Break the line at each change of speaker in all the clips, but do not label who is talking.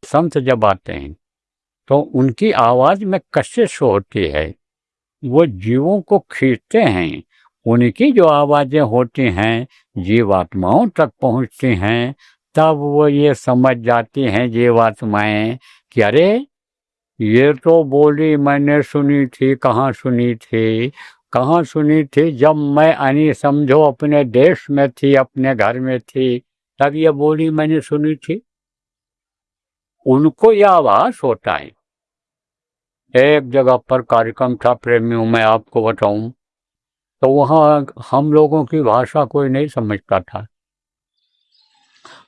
संत जब आते हैं तो उनकी आवाज में कशिश होती है, वो जीवों को खींचते हैं। उनकी जो आवाजें होती हैं जीवात्माओं तक पहुंचती हैं, तब वो ये समझ जाती हैं जीवात्माएं कि अरे ये तो बोली मैंने सुनी थी, कहाँ सुनी थी, कहाँ सुनी थी, जब मैं यानी समझो अपने देश में थी, अपने घर में थी, तब ये बोली मैंने सुनी थी। उनको यह आभास होता है। एक जगह पर कार्यक्रम था प्रेमियों में, आपको बताऊं, तो वहाँ हम लोगों की भाषा कोई नहीं समझता था।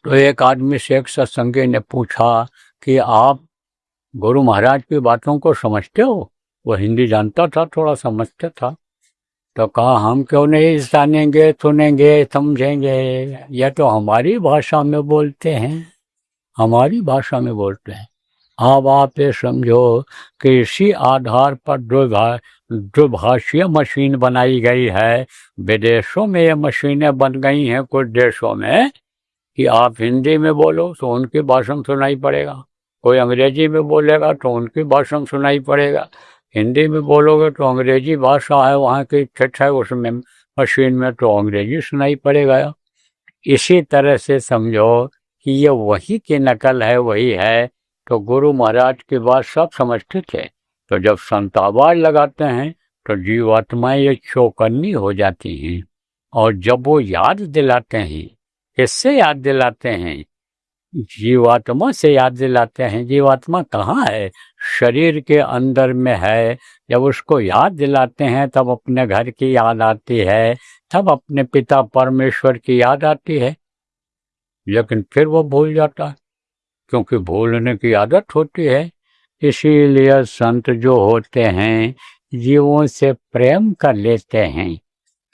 तो एक आदमी से एक सत्संगी ने पूछा कि आप गुरु महाराज की बातों को समझते हो? वो हिंदी जानता था, थोड़ा समझता था। तो कहा हम क्यों नहीं जानेंगे, सुनेंगे, समझेंगे, यह तो हमारी भाषा में बोलते हैं, हमारी भाषा में बोलते हैं। अब आप ये समझो कि इसी आधार पर द्विभाषीय मशीन बनाई गई है। विदेशों में ये मशीनें बन गई हैं कुछ देशों में कि आप हिंदी में बोलो तो उनकी भाषण सुनाई पड़ेगा, कोई अंग्रेजी में बोलेगा तो उनकी भाषण सुनाई पड़ेगा, हिंदी में बोलोगे तो अंग्रेजी भाषा है वहाँ की ठेठ है उसमें मशीन में तो अंग्रेजी सुनाई पड़ेगा। इसी तरह से समझो कि ये वही की नकल है, वही है। तो गुरु महाराज की बात सब समझते थे। तो जब संत आवाज लगाते हैं तो जीवात्माएं ये चौकन्नी हो जाती हैं, और जब वो याद दिलाते हैं, किससे याद दिलाते हैं? जीवात्मा से याद दिलाते हैं। जीवात्मा कहाँ है? शरीर के अंदर में है। जब उसको याद दिलाते हैं तब अपने घर की याद आती है, तब अपने पिता परमेश्वर की याद आती है। लेकिन फिर वो भूल जाता है, क्योंकि भूलने की आदत होती है। इसीलिए संत जो होते हैं जीवों से प्रेम कर लेते हैं।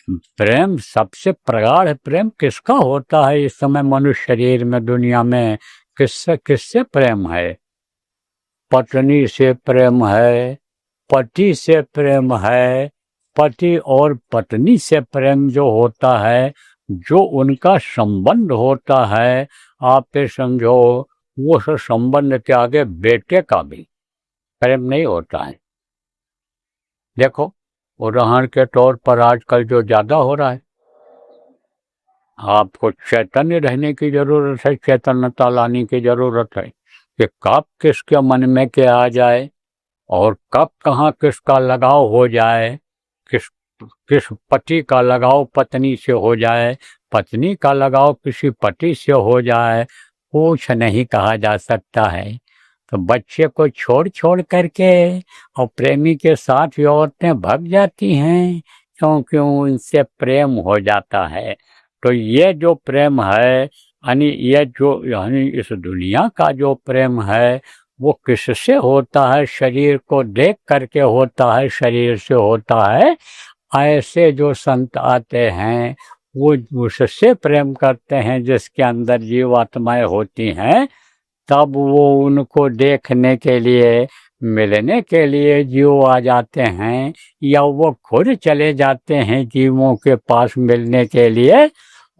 प्रेम सबसे प्रगाढ़ प्रेम किसका होता है इस समय मनुष्य शरीर में, दुनिया में? किससे किससे प्रेम है? पत्नी से प्रेम है, पति से प्रेम है। पति और पत्नी से प्रेम जो होता है, जो उनका संबंध होता है, आप ये समझो वो संबंध के आगे बेटे का भी प्रेम नहीं होता है। देखो उदाहरण के तौर पर आजकल जो ज्यादा हो रहा है, आपको चैतन्य रहने की जरूरत है, चैतन्यता लाने की जरूरत है कि कब किसके मन में क्या आ जाए और कब कहाँ किसका लगाव हो जाए। किस किस पति का लगाव पत्नी से हो जाए, पत्नी का लगाव किसी पति से हो जाए, कुछ नहीं कहा जा सकता है। तो बच्चे को छोड़ छोड़ करके और प्रेमी के साथ भी औरतें भाग जाती हैं, क्योंकि उनसे प्रेम हो जाता है। तो ये जो प्रेम है, यानी ये जो यानी इस दुनिया का जो प्रेम है, वो किससे होता है? शरीर को देख करके होता है, शरीर से होता है। ऐसे जो संत आते हैं वो उससे प्रेम करते हैं जिसके अंदर जीवात्माएं होती हैं। तब वो उनको देखने के लिए, मिलने के लिए जीव आ जाते हैं, या वो खुद चले जाते हैं जीवों के पास मिलने के लिए,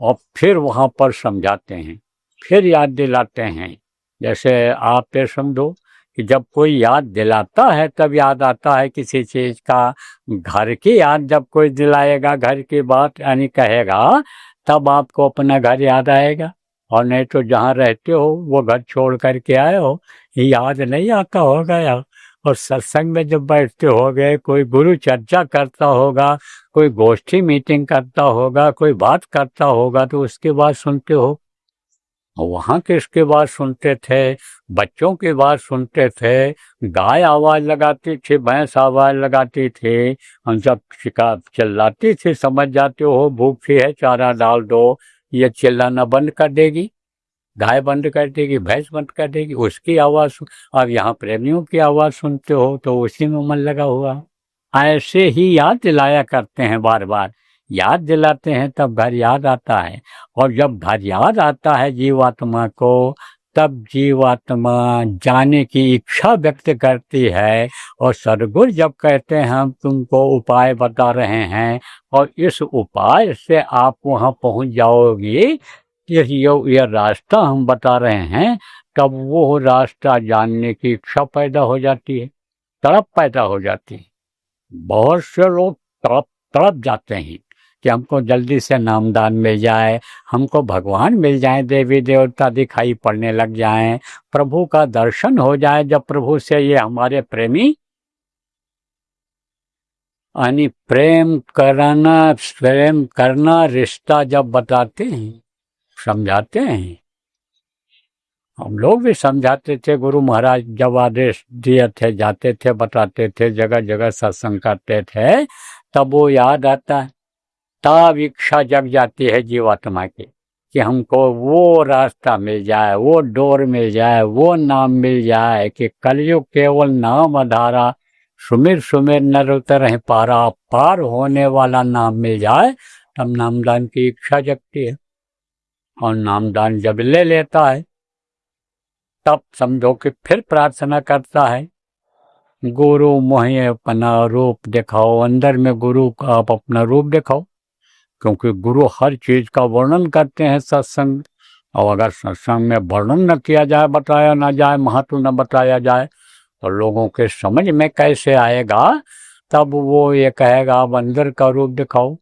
और फिर वहाँ पर समझाते हैं, फिर याद दिलाते हैं। जैसे आप ये समझो कि जब कोई याद दिलाता है तब याद आता है किसी चीज़ का। घर की याद जब कोई दिलाएगा, घर की बात यानी कहेगा, तब आपको अपना घर याद आएगा। और नहीं तो जहाँ रहते हो वो घर छोड़ करके आए हो, याद नहीं आता होगा यार। और सत्संग में जब बैठते हो गए, कोई गुरु चर्चा करता होगा, कोई गोष्ठी मीटिंग करता होगा, कोई बात करता होगा, तो उसके बाद सुनते हो। वहाँ किसके बात सुनते थे? बच्चों की बात सुनते थे। गाय आवाज लगाती थी, भैंस आवाज लगाती थी, हम सब चिल्लाती थी, समझ जाते हो भूखी है चारा डाल दो। ये चिल्लाना बंद कर देगी, गाय बंद कर देगी, भैंस बंद कर देगी, उसकी आवाज। अब यहाँ प्रेमियों की आवाज सुनते हो तो उसी में मन लगा हुआ। ऐसे ही याद दिलाया करते हैं, बार बार याद दिलाते हैं, तब घर याद आता है। और जब घर याद आता है जीवात्मा को, तब जीवात्मा जाने की इच्छा व्यक्त करती है। और सदगुरु जब कहते हैं हम तुमको उपाय बता रहे हैं और इस उपाय से आप वहाँ पहुँच जाओगे, ये रास्ता हम बता रहे हैं, तब वो रास्ता जानने की इच्छा पैदा हो जाती है, तड़प पैदा हो जाती है। बहुत से लोग तड़प तड़प जाते हैं कि हमको जल्दी से नामदान मिल जाए, हमको भगवान मिल जाए, देवी देवता दिखाई पड़ने लग जाएं, प्रभु का दर्शन हो जाए। जब प्रभु से ये हमारे प्रेमी यानी प्रेम करना रिश्ता जब बताते हैं, समझाते हैं, हम लोग भी समझाते थे, गुरु महाराज जब आदेश दिए थे, जाते थे, बताते थे, जगह जगह सत्संग करते थे, तब वो याद आता है। तब इच्छा जग जाती है जीवात्मा की कि हमको वो रास्ता मिल जाए, वो डोर मिल जाए, वो नाम मिल जाए कि कलयुग केवल नाम आधारा, सुमिर सुमिर नर उतर पारा, पार होने वाला नाम मिल जाए। तब नामदान की इच्छा जगती है, और नामदान जब ले लेता है तब समझो कि फिर प्रार्थना करता है, गुरु मोहे अपना रूप दिखाओ। अंदर में गुरु का आप अपना रूप दिखाओ, क्योंकि गुरु हर चीज का वर्णन करते हैं सत्संग। और अगर सत्संग में वर्णन न किया जाए, बताया ना जाए, महत्व न बताया जाए, तो लोगों के समझ में कैसे आएगा। तब वो ये कहेगा, आप अंदर का रूप दिखाओ।